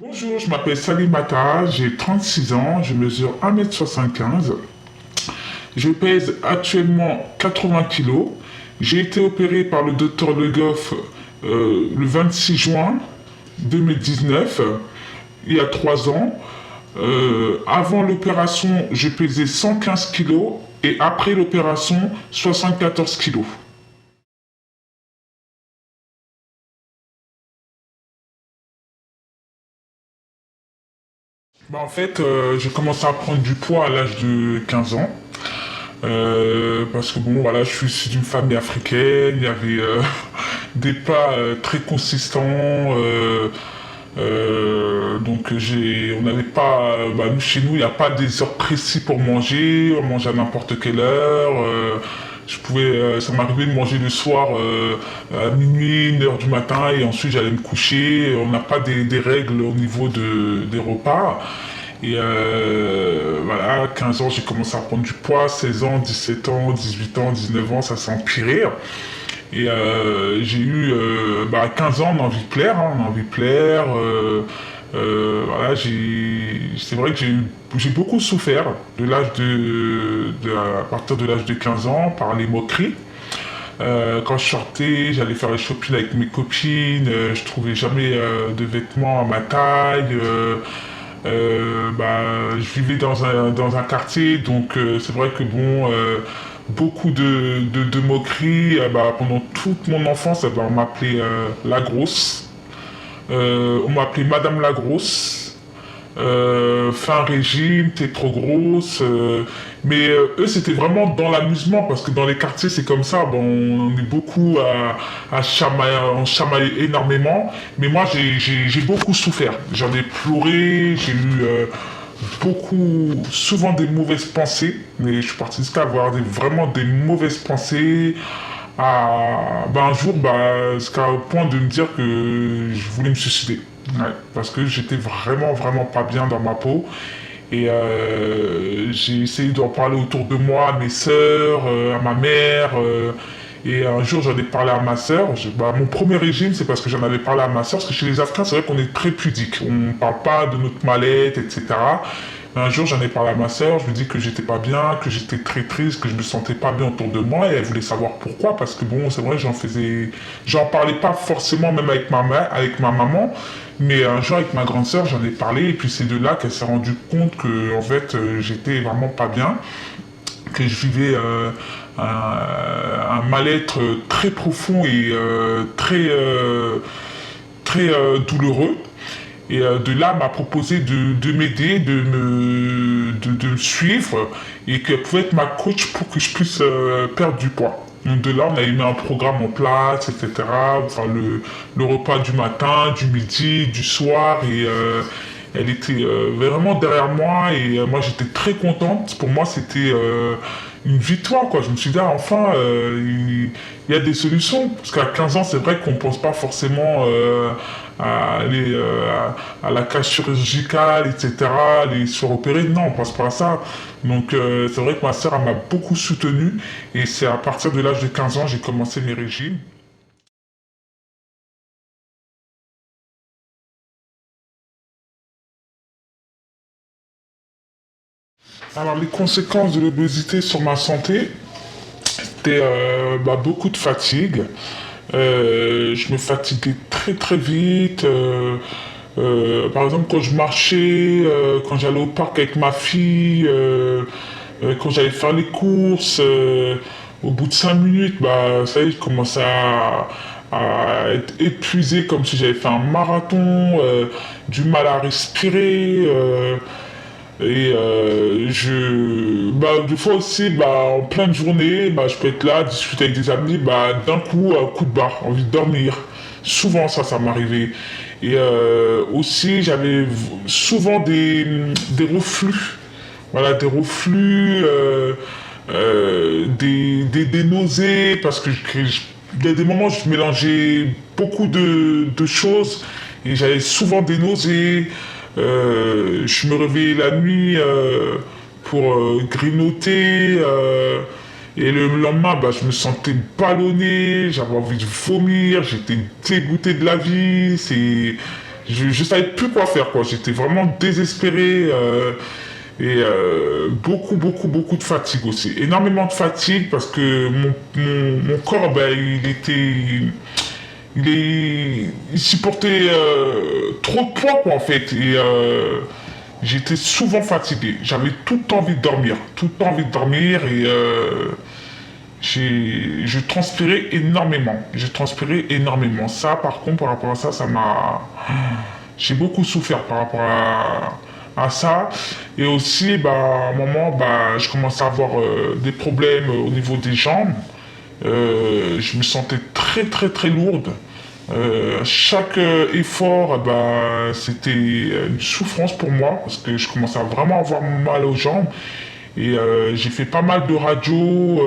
Bonjour, je m'appelle Salimata, j'ai 36 ans, je mesure 1,75 m. Je pèse actuellement 80 kilos. J'ai été opéré par le docteur Le Goff le 26 juin 2019, il y a 3 ans. Avant l'opération, je pesais 115 kilos et après l'opération, 74 kilos. En fait, j'ai commencé à prendre du poids à l'âge de 15 ans. Parce que bon, voilà, je suis issu d'une famille africaine, il y avait des plats très consistants. Donc on n'avait pas, nous, chez nous, il n'y a pas des heures précises pour manger. On mange à n'importe quelle heure. Ça m'arrivait de manger le soir à minuit, 1 heure du matin, et ensuite j'allais me coucher. On n'a pas des règles au niveau des repas. Et voilà, 15 ans, j'ai commencé à prendre du poids, 16 ans, 17 ans, 18 ans, 19 ans, ça s'est empiré. Et j'ai eu, à 15 ans, on a envie de plaire, hein, on a envie de plaire. Voilà, c'est vrai que j'ai beaucoup souffert à partir de l'âge de 15 ans par les moqueries. Quand je sortais, j'allais faire les shopping avec mes copines, je trouvais jamais de vêtements à ma taille. Je vivais dans un quartier, donc c'est vrai que bon, beaucoup de moqueries. Pendant toute mon enfance, on m'appelait la grosse. On m'appelait Madame la grosse. Fais un régime, t'es trop grosse. Mais eux, c'était vraiment dans l'amusement, parce que dans les quartiers, c'est comme ça. Bon, on est beaucoup à chamailler, on chamaille énormément. Mais moi, j'ai beaucoup souffert. J'en ai pleuré, j'ai eu souvent des mauvaises pensées. Mais je suis parti jusqu'à avoir vraiment des mauvaises pensées. Un jour, jusqu'à au point de me dire que je voulais me suicider. Ouais, parce que j'étais vraiment, vraiment pas bien dans ma peau. Et j'ai essayé d'en parler autour de moi, à mes sœurs, à ma mère. Et un jour, j'en ai parlé à ma sœur. Mon premier régime, c'est parce que j'en avais parlé à ma sœur. Parce que chez les Africains, c'est vrai qu'on est très pudique. On ne parle pas de notre mal-être, etc. Un jour, j'en ai parlé à ma sœur. Je lui ai dit que j'étais pas bien, que j'étais très triste, que je me sentais pas bien autour de moi. Et elle voulait savoir pourquoi. Parce que bon, c'est vrai, j'en parlais pas forcément même avec ma maman. Mais un jour, avec ma grande sœur, j'en ai parlé. Et puis c'est de là qu'elle s'est rendue compte que, en fait, j'étais vraiment pas bien. Que je vivais un mal-être très profond et très douloureux. Et de là, elle m'a proposé de m'aider, de me suivre, et qu'elle pouvait être ma coach pour que je puisse perdre du poids. Donc de là, on a mis un programme en place, etc. Enfin, le repas du matin, du midi, du soir, et elle était vraiment derrière moi, et moi j'étais très contente. Pour moi, c'était une victoire, quoi. Je me suis dit, enfin, il y a des solutions. Parce qu'à 15 ans, c'est vrai qu'on pense pas forcément à aller à la cage chirurgicale, etc., les suropérer. Non, on pense pas à ça. Donc c'est vrai que ma soeur, elle m'a beaucoup soutenu. Et c'est à partir de l'âge de 15 ans, j'ai commencé mes régimes. Alors les conséquences de l'obésité sur ma santé, c'était beaucoup de fatigue. Je me fatiguais très très vite. Par exemple, quand je marchais, quand j'allais au parc avec ma fille, quand j'allais faire les courses, au bout de 5 minutes, ça y est, je commençais à être épuisé comme si j'avais fait un marathon, du mal à respirer. Et des fois aussi, en pleine journée, je peux être là, discuter avec des amis, d'un coup, coup de barre, envie de dormir. Souvent, ça m'arrivait. Et aussi, j'avais souvent des reflux. Voilà, des reflux, des nausées, parce il y a des moments où je mélangeais beaucoup de choses, et j'avais souvent des nausées. Je me réveillais la nuit pour grignoter. Et le lendemain, je me sentais ballonné, j'avais envie de vomir, j'étais dégoûté de la vie. je savais plus quoi faire, quoi. J'étais vraiment désespéré. Beaucoup de fatigue aussi. Énormément de fatigue parce que mon corps, ben, il supportait trop de poids, quoi, en fait. J'étais souvent fatigué. J'avais tout envie de dormir. Tout envie de dormir je transpirais énormément. J'ai transpiré énormément. Ça, par contre, par rapport à ça, j'ai beaucoup souffert par rapport à ça. Et aussi, bah, à un moment, bah, je commençais à avoir des problèmes au niveau des jambes. Je me sentais très lourde. Chaque effort, bah, c'était une souffrance pour moi parce que je commençais à vraiment avoir mal aux jambes. J'ai fait pas mal de radios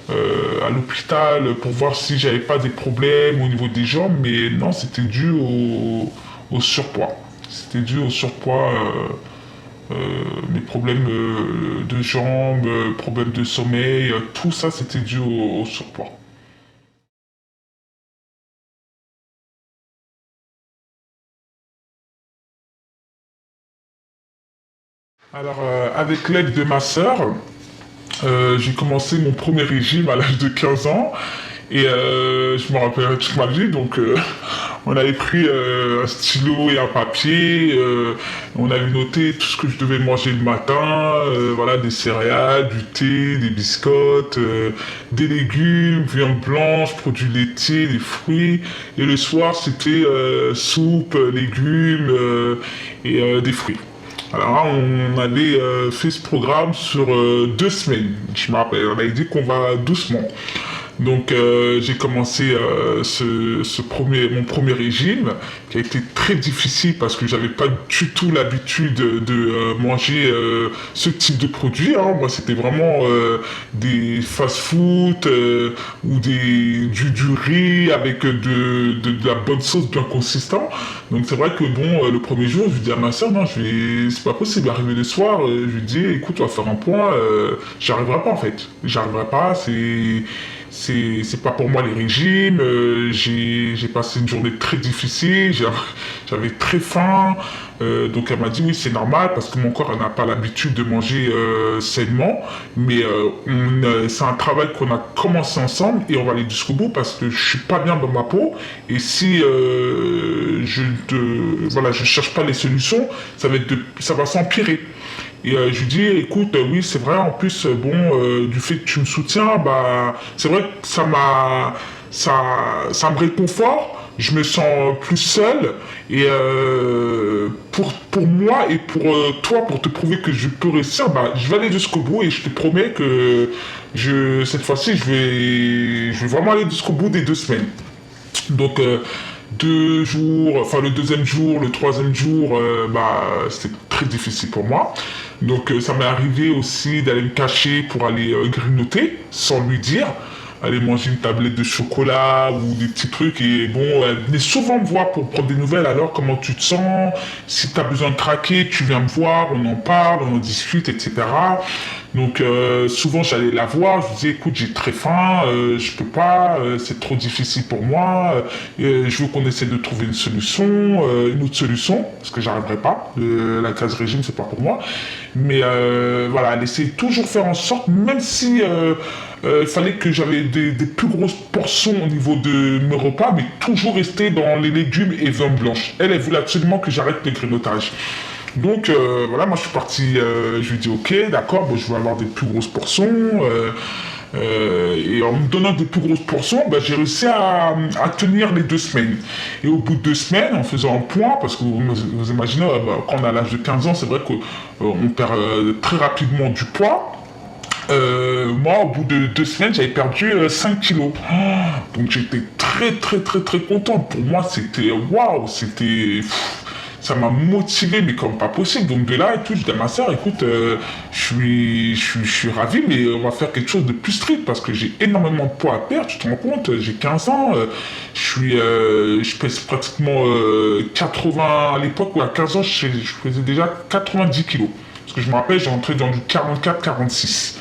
à l'hôpital pour voir si j'avais pas des problèmes au niveau des jambes, mais non, c'était dû au surpoids. C'était dû au surpoids, mes problèmes de jambes, problèmes de sommeil, tout ça c'était dû au surpoids. Alors, avec l'aide de ma sœur, j'ai commencé mon premier régime à l'âge de 15 ans. Je me rappelle toute ma vie, donc on avait pris un stylo et un papier, on avait noté tout ce que je devais manger le matin, voilà, des céréales, du thé, des biscottes, des légumes, viande blanche, produits laitiers, des fruits. Et le soir, c'était soupe, légumes des fruits. Alors là, on avait fait ce programme sur 2 semaines. Je me rappelle, on avait dit qu'on va doucement. Donc j'ai commencé mon premier régime qui a été très difficile parce que j'avais pas du tout l'habitude de manger ce type de produit, hein. Moi c'était vraiment des fast-food ou du riz avec de la bonne sauce bien consistant. Donc c'est vrai que bon, le premier jour, je lui dis à ma soeur, non, c'est pas possible, arriver le soir, je lui dis, écoute, on va faire un point, j'y arriverai pas en fait. J'y arriverai pas, c'est pas pour moi les régimes, j'ai passé une journée très difficile, j'avais très faim, donc elle m'a dit oui c'est normal parce que mon corps n'a pas l'habitude de manger sainement, mais c'est un travail qu'on a commencé ensemble et on va aller jusqu'au bout parce que je suis pas bien dans ma peau et si voilà, je cherche pas les solutions, ça va s'empirer. Je lui dis, écoute, oui, c'est vrai, en plus, bon, du fait que tu me soutiens, bah, c'est vrai que ça me réconforte, je me sens plus seul, pour moi et pour toi, pour te prouver que je peux réussir, bah, je vais aller jusqu'au bout et je te promets que cette fois-ci, je vais vraiment aller jusqu'au bout des 2 semaines. Donc, 2 jours, enfin le deuxième jour, le troisième jour, bah, c'était très difficile pour moi. Donc ça m'est arrivé aussi d'aller me cacher pour aller grignoter, sans lui dire, aller manger une tablette de chocolat ou des petits trucs. Et bon, elle venait souvent me voir pour prendre des nouvelles. Alors, comment tu te sens? Si tu as besoin de craquer, tu viens me voir, on en parle, on en discute, etc. Donc souvent j'allais la voir, je disais écoute j'ai très faim, je peux pas, c'est trop difficile pour moi, je veux qu'on essaie de trouver une autre solution, parce que j'arriverai pas, la case régime c'est pas pour moi, mais voilà, elle essayait toujours faire en sorte, même si il fallait que j'avais des plus grosses portions au niveau de mes repas, mais toujours rester dans les légumes et viande blanche. Elle voulait absolument que j'arrête le grignotage. Donc voilà, moi je suis parti, je lui ai dit ok, d'accord, bon, je vais avoir des plus grosses portions. Et en me donnant des plus grosses portions, bah, j'ai réussi à tenir les 2 semaines. Et au bout de 2 semaines, en faisant un point, parce que vous imaginez, bah, quand on a l'âge de 15 ans, c'est vrai qu'on perd très rapidement du poids. Moi, au bout de 2 semaines, j'avais perdu 5 kilos. Donc j'étais très content. Pour moi, c'était waouh, ça m'a motivé, mais comme pas possible. Donc de là et tout, je dis à ma soeur, écoute, je suis ravi, mais on va faire quelque chose de plus strict parce que j'ai énormément de poids à perdre, tu te rends compte, j'ai 15 ans, je pèse pratiquement 80, à l'époque où à 15 ans, je faisais déjà 90 kilos. Parce que je me rappelle, j'ai entré dans du 44-46.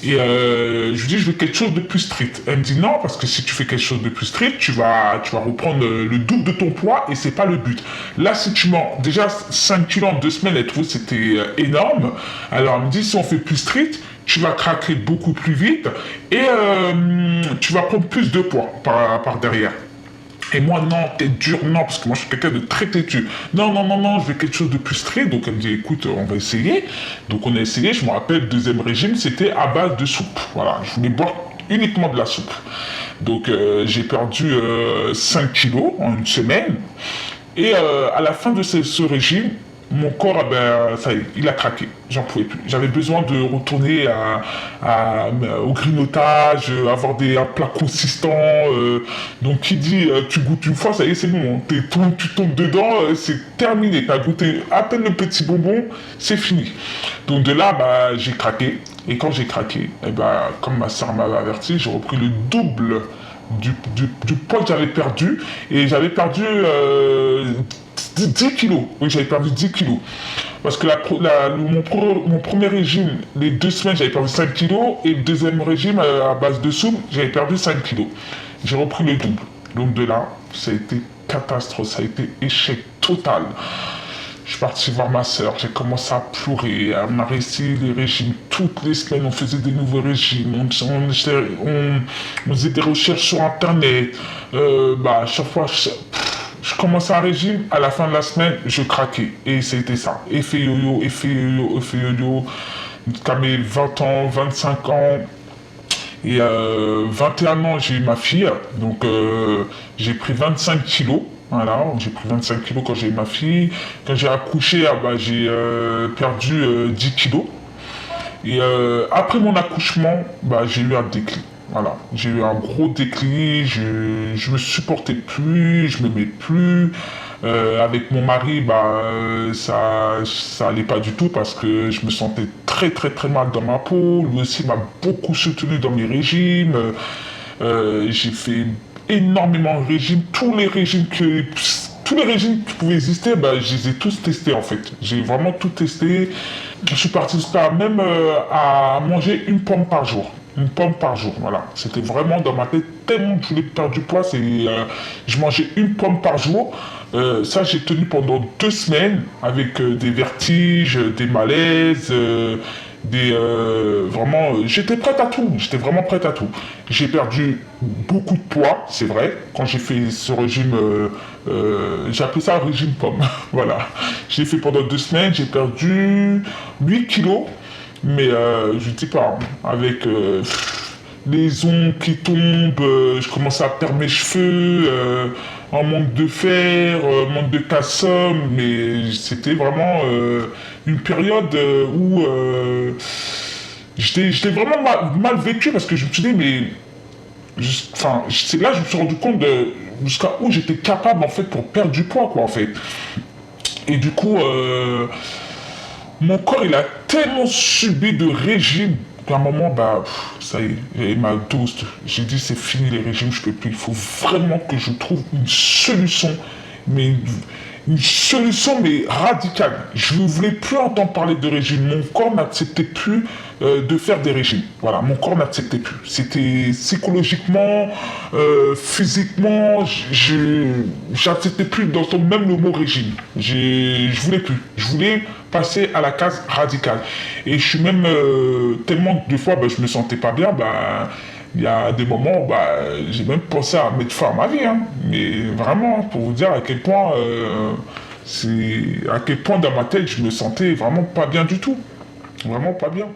Et je lui dis, je veux quelque chose de plus strict. Elle me dit non, parce que si tu fais quelque chose de plus strict, tu vas reprendre le double de ton poids et c'est pas le but. Là, si tu mens, déjà 5 kilos en 2 semaines, elle trouve que c'était énorme. Alors elle me dit, si on fait plus strict, tu vas craquer beaucoup plus vite et tu vas prendre plus de poids par derrière. Et moi, non, t'es dur, non, parce que moi, je suis quelqu'un de très têtu. Non, non, non, non, je veux quelque chose de plus strict. Donc, elle me dit, écoute, on va essayer. Donc, on a essayé. Je me rappelle, deuxième régime, c'était à base de soupe. Voilà, je voulais boire uniquement de la soupe. Donc, j'ai perdu 5 kilos en une semaine. Et à la fin de ce régime, mon corps, ça y est, il a craqué. J'en pouvais plus. J'avais besoin de retourner au grignotage, avoir un plat consistant. Donc, qui dit, tu goûtes une fois, ça y est, c'est bon. Hein. Tu tombes dedans, c'est terminé. Tu as goûté à peine le petit bonbon, c'est fini. Donc, de là, j'ai craqué. Et quand j'ai craqué, comme ma soeur m'avait averti, j'ai repris le double du poids que j'avais perdu. Et j'avais perdu 10 kilos. Oui, j'avais perdu 10 kilos. Parce que mon premier régime, les 2 semaines, j'avais perdu 5 kilos. Et le deuxième régime, à base de soupe, j'avais perdu 5 kilos. J'ai repris le double. Donc de là, ça a été catastrophe. Ça a été échec total. Je suis parti voir ma soeur, j'ai commencé à pleurer, elle m'a réussi les régimes. Toutes les semaines, on faisait des nouveaux régimes, on faisait des recherches sur Internet. À chaque fois, je commençais un régime, à la fin de la semaine, je craquais. Et c'était ça. Effet yo-yo, effet yo-yo, effet yo-yo. Jusqu'à mes 20 ans, 25 ans. Et 21 ans, j'ai eu ma fille. Donc, j'ai pris 25 kilos. Voilà, j'ai pris 25 kilos quand j'ai eu ma fille. Quand j'ai accouché, j'ai perdu 10 kilos. Et après mon accouchement, j'ai eu un déclic. Voilà, j'ai eu un gros déclic, je me supportais plus, je m'aimais plus. Avec mon mari, ça allait pas du tout parce que je me sentais très très très mal dans ma peau. Lui aussi m'a beaucoup soutenu dans mes régimes. J'ai fait énormément de régimes, tous les régimes qui pouvaient exister, je les ai tous testés en fait. J'ai vraiment tout testé. Je suis parti jusqu'à même à manger une pomme par jour. Une pomme par jour, voilà. C'était vraiment dans ma tête, tellement que je voulais perdre du poids, je mangeais une pomme par jour. Ça, j'ai tenu pendant 2 semaines avec des vertiges, des malaises, vraiment, j'étais prête à tout, j'étais vraiment prête à tout. J'ai perdu beaucoup de poids, c'est vrai, quand j'ai fait ce régime, j'ai appelé ça un régime pomme, voilà. J'ai fait pendant 2 semaines, j'ai perdu 8 kilos, mais je ne dis pas, avec les ongles qui tombent, je commence à perdre mes cheveux, en manque de fer, manque de calcium, mais c'était vraiment une période où j'étais vraiment mal vécu parce que je me suis dit, mais c'est là que je me suis rendu compte de jusqu'à où j'étais capable en fait pour perdre du poids, quoi, en fait. Et du coup, mon corps, il a tellement subi de régimes qu'à un moment, ça y est, j'avais ma dose. J'ai dit, c'est fini les régimes, je peux plus. Il faut vraiment que je trouve une solution, mais une solution, mais radicale. Je ne voulais plus entendre parler de régime. Mon corps n'acceptait plus de faire des régimes. Voilà, mon corps n'acceptait plus. C'était psychologiquement, physiquement, j'acceptais plus d'entendre même le mot régime. Je voulais plus. Je voulais passer à la case radicale. Et je suis même tellement de fois, je me sentais pas bien. Il y a des moments, j'ai même pensé à mettre fin à ma vie, hein. Mais vraiment, pour vous dire à quel point, dans ma tête, je me sentais vraiment pas bien du tout. Vraiment pas bien.